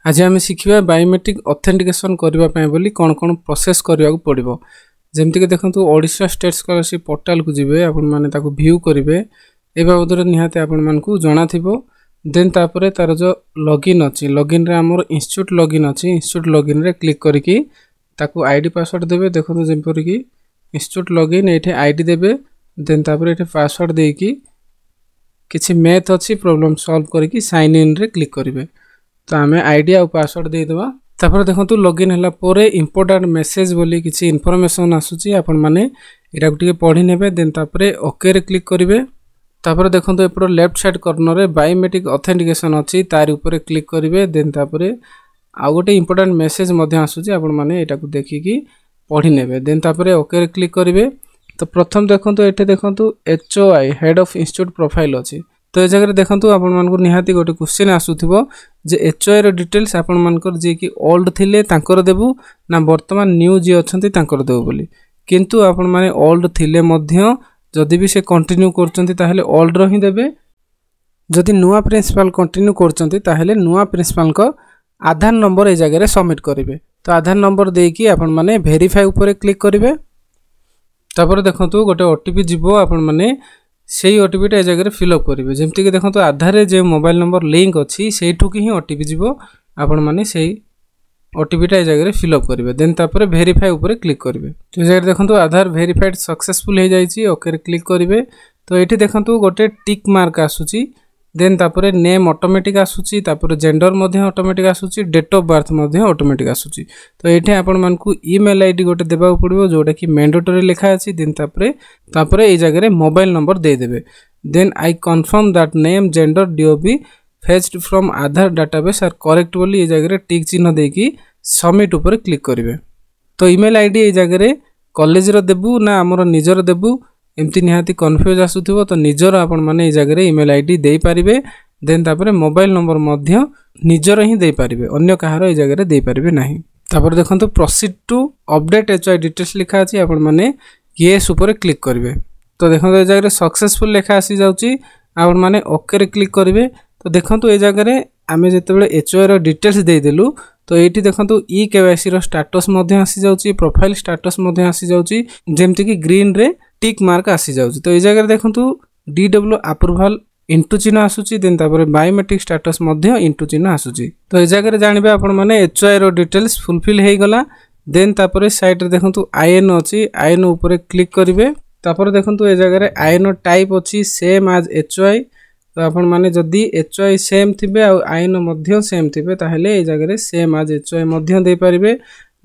आज आम शिखा biometric authentication करने बोली कौन कौन प्रोसेस करने पड़ो जमीक देखो ओडिशा स्टेट स्कॉलरशिप पोर्टाल को जी आपको व्यू करेंगे ए बाबद निहाती आपण को जना थो देन तापर तार जो लॉगिन अच्छी लॉगिन रे आमर इंस्टीट्यूट लॉगिन अच्छी इंस्टीट्यूट लॉगिन रे क्लिक करके ताकू आईडी पासवर्ड देवे देखो जमीक इंस्टीट्यूट लॉगिन ये आईडी देवे देन तापर ये पासवर्ड देकी किसी मैथ अच्छी प्रॉब्लम सॉल्व करके साइन इन रे क्लिक करेंगे तो आम आईडी आ पासवर्ड देदेवा तापर देखो लॉगिन है पोरे इंपोर्टेंट मेसेज बोली किसी इनफॉरमेशन आसूची आपण माने एटा को टिके पढ़ी नेबे देन तापर ओके रे क्लिक करेंगे तापर देखो एपट लेफ्ट साइड कॉर्नर रे बायोमेट्रिक ऑथेंटिकेशन अच्छी तार ऊपर क्लिक करेंगे देन तापर आ गोटे इंपोर्टेंट मेसेज मध्य आसूची आपण माने एटा को देखिकी पढ़ी नेबे देन तापर ओके रे क्लिक करेंगे तो प्रथम देखो ये देखो HOI head of institute profile अच्छी तो ये जगह देखो आपको निहाती गोटे क्वेश्चन आसूथिबो जे HOI रो डिटेल्स आपण मानकर जे कि ओल्ड थिले तांकर देबु ना वर्तमान न्यू जे अछंती तांकर देबु बोली किंतु आपण माने ओल्ड थिले मध्य जदि भी से कंटिन्यू करचंती ताहले ओल्ड रो ही देबे जदि नुआ प्रिंसिपल कंटिन्यू करचंती ताहले नुआ प्रिंसिपल को आधार नंबर ए जगह रे सबमिट करिवे तो आधार नंबर देकी आपण माने वेरीफाई ऊपर क्लिक करिवे तापर देखो गोटे ओटीपी जीवो आपण माने से ओटीपीटा ए जगह फिलअप करेंगे जमीक देखो आधार जो मोबाइल नंबर लिंक अच्छी से ही ओटीपी जीव आपण मैंने से ओटीपीटा ए जगह फिलअप करेंगे देन तापर वेरीफाई ऊपर क्लिक करेंगे तो ये जगह देखो आधार वेरीफाइड सक्सेसफुल हो जाए ओके क्लिक करेंगे तो ये देखो गोटे टिक मार्क आसूची देन तापर नेम ऑटोमेटिक आसूची तापर जेंडर मध्य ऑटोमेटिक आसूची डेट ऑफ बर्थ मध्य ऑटोमेटिक आसूची तो ये आपण मानकू ईमेल आईडी गोटे देबा पड़ो जोटा कि मैंडेटरी लिखा अछि देन तापर ए जगह मोबाइल नंबर दे देबे then I confirm that name gender DOB fetched from Aadhaar database are correct बोली ए जगह टिक चिन्ह देकी सबमिट ऊपर क्लिक करेंगे तो ईमेल आईडी ए जगह कॉलेज रो देबू ना हमर निजर देबू एमती निहाती कन्फ्यूज आसुथिबो तो निजर आपण माने ए जगह ईमेल आईडी दे पारिबे देन तापर मोबाइल नंबर मध्य निजर ही दे पारिबे अन्य कहार ए जगह दे पारिबे नाही तापर देखंतु proceed to update HOI details लिखा अछि आपण माने येस ऊपर क्लिक करिवे तो देखंतु ए जगह सक्सेसफुल लिखा आसी जाउची आपण माने ओके रे क्लिक करिवे तो देखंतु ए जगह आमे जेतेबेले HOI रो डिटेल्स दे देलु तो ये देखो KYC रो स्टेटस मध्य आसी जाउची प्रोफाइल स्टेटस मध्य आसी जाउची जेमति कि ग्रीन रे टिक मार्क आसी जाउची तो ये जगह देखो DW अप्रूवल इंटू चिन्ह आसूची देन तापर बायोमेट्रिक स्टेटस मध्य इंटू चिन्ह आसूची तो ये जगह जानिबे आपण माने HOI रो डिटेल्स फुलफिल हे गला देन तापर साइड रे देखो IN अछि IN ऊपर क्लिक करिवे तापर देखो ये जगह IN टाइप अछि सेम एज HOI तो आपण माने जदी HOI सेम थिबे आ आईन मध्य सेम थिबे ताहले ए जगह सेम आज HOI मध्य दे पारिबे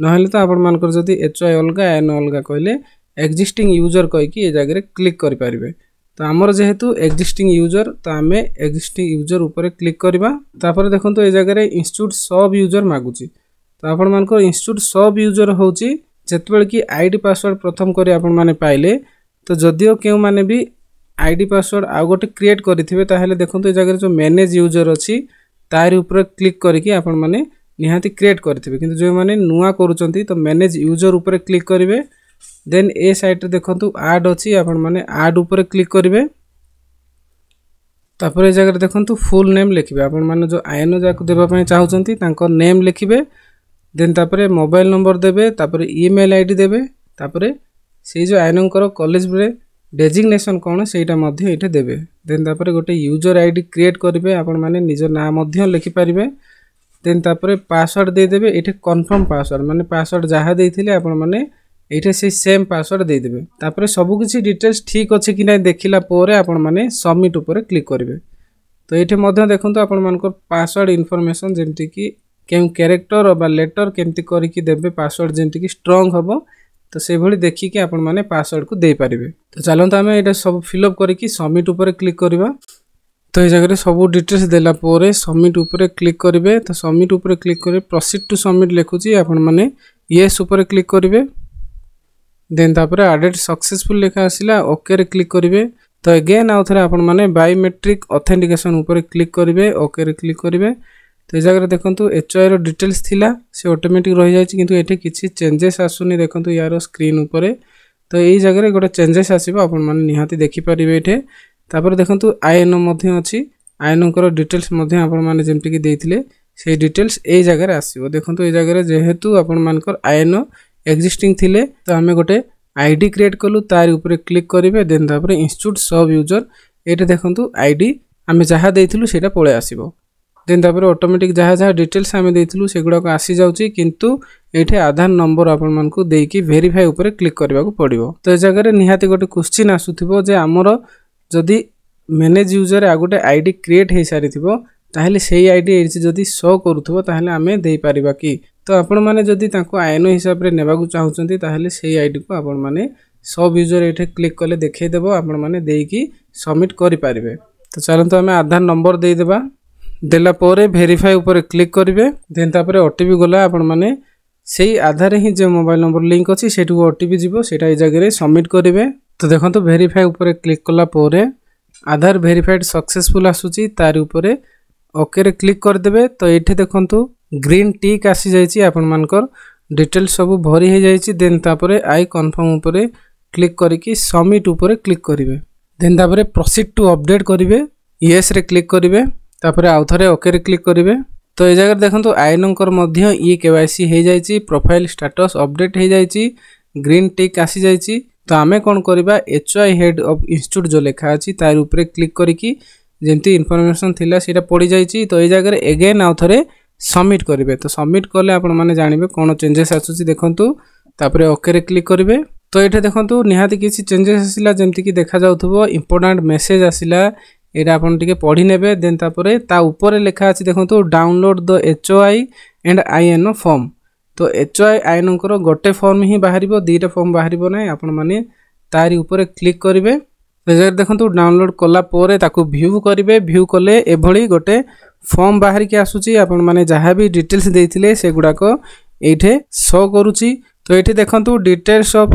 नहले तो आपण मानकर जदी HOI अलगा आईन अलगा कहले एक्जिस्टिंग यूजर कहि कि ए जगह क्लिक करि पारिबे तो हमर जेहेतु एक्जिस्टिंग यूजर तो आमे एक्जिस्टिंग यूजर ऊपर क्लिक करबा तापर देखंतो ए जगह इंस्टीट्यूट सब यूजर मागुची तो आपण मानकर इंस्टीट्यूट सब यूजर होची जेतबेल कि आईडी पासवर्ड प्रथम करी आपण माने पाइले तो जदियो केउ माने भी आईडी पासवर्ड आ गोटे क्रिएट करिथिबे ताहले देखो ए जगह जो मैनेज यूजर अच्छी तार ऊपर क्लिक करके आपण माने निहाती क्रिएट करिथिबे किंतु जो माने नुआ करूचंती तो मैनेज यूजर ऊपर क्लिक करिवे देन ए साइड रे देखंतु ऐड अछि आपण माने ऐड ऊपर क्लिक करिवे तापर ए जगह देखंतु फुल नेम लिखिबे आपण माने जो आईएन जाको देबा पय चाहउचंती तांको नेम लिखिबे देन तापर मोबाइल नंबर देबे तापर ईमेल आईडी देबे तापर से जो आईएन करो कॉलेज रे डेजिग्नेशन कौन सेटा मध्य एटा देबे देन तापर गोटे यूजर आईडी क्रिएट करिवे आपण माने निज नाम मध्य लिखि पारिबे देन तापर पासवर्ड दे देबे एठे कंफर्म पासवर्ड माने पासवर्ड जहा देथिले आपण माने एठे से सेम पासवर्ड दे देबे तापर सब किछि डिटेल्स ठीक अछि कि नै देखिला पोरे आपण माने सबमिट ऊपर क्लिक करिवे तो एठे मध्य देखंतु आपण मानकर पासवर्ड इन्फॉर्मेशन जेमति कि केम कैरेक्टर बा लेटर केमति करि कि देबे पासवर्ड जेमति कि स्ट्रांग हबो तो से भली देखी कि आपण माने पासवर्ड को दे पारिबे तो चलंत आमे एटा सब फिलअप करके सबमिट ऊपर क्लिक करबा तो ए जगह सब डिटेल्स देला पोरे सबमिट ऊपर क्लिक करिवे तो सबमिट ऊपर क्लिक करे प्रोसीड टू सबमिट लिखुची आपण माने येस ऊपर क्लिक करिवे देन तापर एडेड सक्सेसफुल लिखा आसिला ओके रे क्लिक करिवे तो अगेन आउ थरे आपण माने बायोमेट्रिक ऑथेंटिकेशन ऊपर क्लिक करिवे ओके रे क्लिक करिवे तो ये जगह देखो HOI रो डिटेल्स थिला से ऑटोमेटिक रही जाय किंतु एठे किछि चेंजेस आसुनी देखो यार स्क्रीन ऊपर तो ये जगह गोटे चेंजेस आसीबो आपण माने निहाती देखि परिबे एठे तापर देखो IN मध्य अछि IN को डिटेल्स मध्य आपण माने जेमति कि देथिले से डिटेल्स ए जगह आसो। देखो ये जगह जेहेतु आपण मानकर आईएनओ एक्जिस्टिंग थिले तो आम गोटे आईडी क्रिएट कलु तार ऊपर क्लिक करेंगे देन तापर इंस्टीट्यूट सब यूजर ये देखो आईडी आम जहाँ देइथिलु सेटा पळे आसीबो देन तापर ऑटोमेटिक जहाँ जहाँ डिटेल्स आम देइथिलु सेगुडा को आसी जाउची किंतु एठे आधार नंबर आपण मानकु देकी वेरीफाई ऊपर क्लिक करबा को पड़िबो। तो ए जगह निहाती गोटे क्वेश्चन आसुथिबो जे हमर जदी मैनेज यूजर आ गोटे आईडी क्रिएट हे सारिथिबो ताहले सेही आईडी एठी जदी शो करूथबो ताहले आमे देई परिबा कि। तो आपण माने जदी तांको आईएनओ हिसाब रे नेबा को चाहुचंती ताहले सेही आईडी को आपण माने सब यूजर एठे क्लिक कले देखै देबो आपण माने देकी सबमिट करि परिबे। तो चलंतु आमे आधार नंबर देई देबा देला पोरे वेरीफाई ऊपर क्लिक करिवे देन तापरे ओटीपी गला आपण माने सेही आधार ही जे मोबाइल नंबर लिंक अछि सेठु ओटीपी जिवो सेटा ए जगह रे सबमिट करिवे। तो देखंतु वेरीफाई ऊपर क्लिक कला पोरे आधार वेरीफाइड सक्सेसफुल आसुची तार ऊपर ओके रे क्लिक कर देबे। तो एठे देखंतु ग्रीन टिक आसी जाईची आपण मानकर डिटेल्स सब भरी हे जाईची देन तापरे आई कंफर्म ऊपर क्लिक करिकि सबमिट ऊपर क्लिक करिवे देन तापरे प्रोसीड टू अपडेट करिवे यस रे क्लिक करिवे तापरे आउ थरे ओके रे क्लिक करिवे। तो ए जगह देखंतु आईएनओकर मध्य ई केवाईसी हे जाईची प्रोफाइल स्टेटस अपडेट हे जाईची ग्रीन टिक आसी जाईची। तो आमे कोन करबा एचओआई हेड ऑफ इंस्टीट्यूट जो लेखा अछि तार ऊपर क्लिक करिकि जेंती इन्फॉर्मेशन थिला सेटा पड़ी जाईची। तो ए जगह अगेन आउ थरे सबमिट करिवे। तो सबमिट करले आपण माने जानिबे कोन चेंजेस आसुची देखंतु तापरे ओके रे क्लिक करिवे। तो एठे देखंतु निहाती किछि चेंजेस आसिला जेंती कि देखा जाउथबो इंपोर्टेंट मेसेज आसिला एटा आपण टिके पढी नेबे देन तापरे ता ऊपर लेखा अछि देखंतु download the HOI and INO form. तो एचओआई आईएनओ को गोटे फॉर्म ही बाहरिबो दीटा फॉर्म बाहरिबो नै आपण माने तारी ऊपर क्लिक करिवे। रेजर देखंतु डाउनलोड कला पोरे ताकू व्यू करिवे व्यू कले एभली गोटे फॉर्म बाहर के आसुची आपण माने जहाँ भी डिटेल्स देइथिले सेगुडा को एठे शो करूची। तो एठे देखंतु details of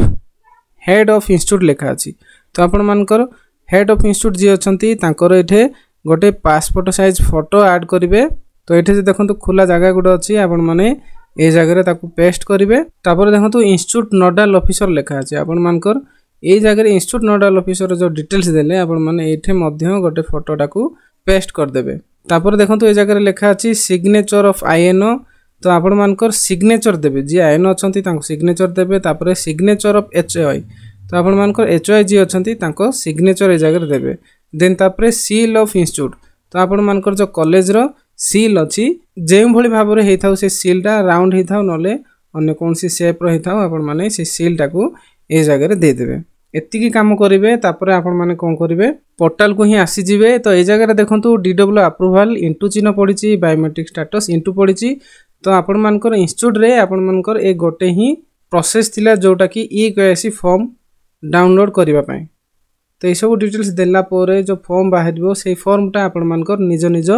head of institute लेखा अछि। तो आपण मानकर हेड ऑफ इंस्टीट्यूट जी अछंती तांकर एठे गोटे पासपोर्ट साइज फोटो ऐड करिवे। तो एठे जे देखंतु खुला जगह गुडा अछि आपण माने ए जगह रे ताकू पेस्ट करिवे। तापर देखंतु इंस्टीट्यूट नोडल ऑफिसर लेखा अछि आपण मानकर ए जगह रे इंस्टीट्यूट नोडल ऑफिसर जो डिटेल्स देले आपण माने एठे मध्य गोटे फोटो टाकू पेस्ट कर देबे। तापर देखंतु ए जगह रे लेखा अछि सिग्नेचर ऑफ आईएनओ। तो आपण मानकर सिग्नेचर देबे जी आईएनओ अछंती तांको सिग्नेचर देबे। तापर सिग्नेचर ऑफ एचओआई तो आपण मानकर एचओआई जी अछंती तांको सिग्नेचर ए जगह रे देबे। देन तापर सील ऑफ इंस्टीट्यूट तो आपण मानकर जो कॉलेज रो सील अछि जे भली भाबरे हेथाउ से सीलटा राउंड हेथाउ नले अन्य कोनसी शेप रो हेथाउ आपण माने से सीलटा को ए जगह रे दे देबे। एत्ती की काम करिवे तापर आपण माने कोन करिवे पोर्टल को ही आसी जिवे। तो ए जगह रे देखंतु डीडब्ल्यू अप्रूवल इनटू चिन्ह पड़िची बायोमेट्रिक स्टेटस इनटू पड़िची। तो आपण मानकर इंस्टीट्यूट रे आपण मानकर ए गोटे ही प्रोसेस थिला जोटा कि ई केसी फॉर्म डाउनलोड करिवा पई। तो ये सब डिटेल्स देला पोरे जो फॉर्म बाहरिबो से फॉर्मटा आपण मानकर निज निज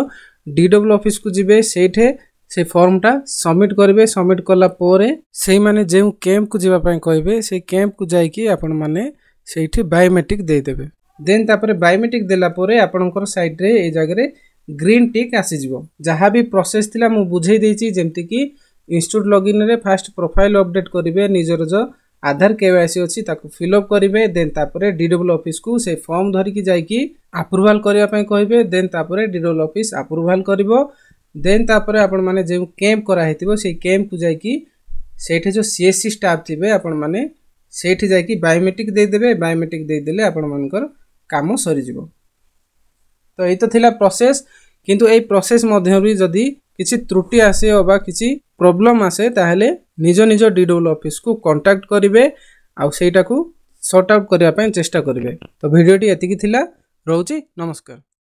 डीडब्ल्यू ऑफिस को जिवे सेठे से फॉर्मटा सबमिट करिवे। सबमिट कला पोरे सेही माने जे कैंप को जिवा पई कहबे से कैंप को जाई कि आपण माने सेठी बायोमेट्रिक दे देबे। देन तापरे बायोमेट्रिक देला पोरे आपनकर साइड रे ए जगह रे ग्रीन टिक आसी जिवो। जहाँ भी प्रोसेस थिला मु बुझेई देछि जेमति कि इंस्टीट्यूट लॉगिन रे फास्ट प्रोफाइल अपडेट करिवे निजर जो आधार केवाईसी अछि ताकू फिल अप करिवे। देन तापरे डीडब्ल्यू ऑफिस को से फॉर्म धरि कि जाई कि अप्रूवल करिया पई कहबे। देन तापरे डीडब्ल्यू ऑफिस अप्रूवल करिवो। देन तापरे आपण माने जे कैंप करा हेतिबो से कैंप को जाई कि सेठे जो सीएससी स्टाफ थिबे आपण माने सेठी जाई कि बायोमेट्रिक दे देबे। बायोमेट्रिक दे देले आपण मानकर काम सरी जिवो। तो एई तो थिला प्रोसेस किंतु एई प्रोसेस मध्य भी जदी किछि त्रुटि आसे अबा किछि प्रॉब्लम आसे ताहले निज निज डीडब्ल्यू ऑफिस को कांटेक्ट करिवे आ सेटा को सॉर्ट आउट करिया पय चेष्टा करिवे। तो वीडियोटी एतिकी थिला रहउची नमस्कार।